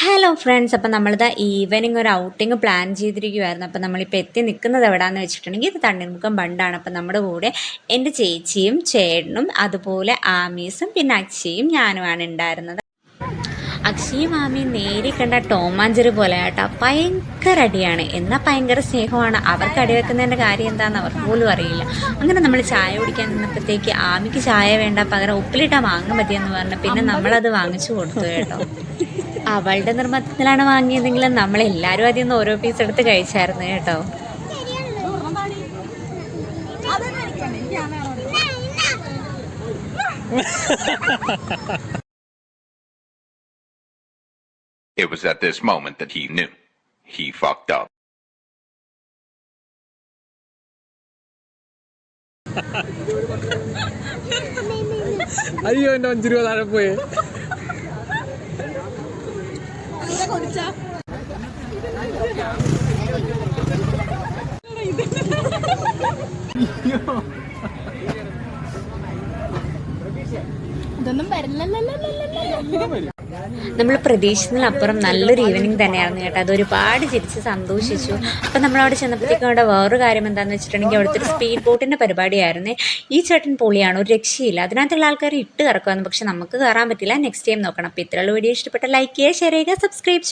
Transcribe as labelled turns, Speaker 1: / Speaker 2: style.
Speaker 1: Hello friends, അപ്പം നമ്മളിതാ evening ഒരു ഔട്ടിങ് പ്ലാൻ ചെയ്തിരിക്കുമായിരുന്നു. അപ്പം നമ്മളിപ്പോൾ എത്തി നിൽക്കുന്നത് എവിടെയാണെന്ന് വെച്ചിട്ടുണ്ടെങ്കിൽ ഇത് തണ്ണീർമുക്കം ബണ്ടാണ്. അപ്പം നമ്മുടെ കൂടെ എൻ്റെ ചേച്ചിയും ചേട്ടനും അതുപോലെ ആമീസും പിന്നെ അക്ഷയും ഞാനുമാണ് ഉണ്ടായിരുന്നത്. അക്ഷയും ആമയും നേരി കണ്ട ടോമാഞ്ചറി പോലെ കേട്ടോ, ഭയങ്കര അടിയാണ്, എന്നാൽ ഭയങ്കര സ്നേഹമാണ്. അവർക്ക് അടി വെക്കുന്നതിൻ്റെ കാര്യം എന്താണെന്ന് അവർക്ക് പോലും അറിയില്ല. അങ്ങനെ നമ്മൾ ചായ കുടിക്കാൻ നിന്നപ്പോഴത്തേക്ക് ആമിക്ക് ചായ വേണ്ട, പകരം ഉപ്പിലിട്ടാൽ മാങ്ങ മതിയെന്ന് പറഞ്ഞു. പിന്നെ നമ്മളത് വാങ്ങിച്ചു കൊടുത്തു കേട്ടോ. അവളുടെ നിർബന്ധത്തിലാണ് വാങ്ങിയതെങ്കിലും നമ്മളെല്ലാവരും അതിൽ നിന്ന് ഓരോ പീസ് എടുത്ത് കഴിച്ചായിരുന്നു കേട്ടോ.
Speaker 2: It was at this moment that he knew. He fucked up.
Speaker 3: അയ്യോ എൻ്റെ 5 രൂപ താഴെ പോയി.
Speaker 4: ഇതൊന്നും വരില്ലല്ലോ.
Speaker 1: നമ്മൾ പ്രതീക്ഷിച്ചതിനപ്പുറം നല്ലൊരു ഈവനിങ് തന്നെയായിരുന്നു കേട്ടോ. അതൊരുപാട് ചിരിച്ച് സന്തോഷിച്ചു. അപ്പം നമ്മളവിടെ ചെന്നപ്പോഴത്തേക്കും അവിടെ വേറൊരു കാര്യം എന്താണെന്ന് വെച്ചിട്ടുണ്ടെങ്കിൽ അവിടുത്തെ ഒരു സ്പീഡ് ബോട്ടിൻ്റെ പരിപാടിയായിരുന്നു. ഈ ചേട്ടൻ പൊളിയാണ്, ഒരു രക്ഷയില്ല. അതിനകത്തുള്ള ആൾക്കാർ ഇട്ട് കറക്കുമായിരുന്നു, പക്ഷെ നമുക്ക് കയറാൻ പറ്റില്ല. നെക്സ്റ്റ് ടൈം നോക്കണം. അപ്പോൾ ഇത്രയുള്ള വീഡിയോ ഇഷ്ടപ്പെട്ട ലൈക്ക് ചെയ്യുക, ഷെയർ ചെയ്യുക, സബ്സ്ക്രൈബ്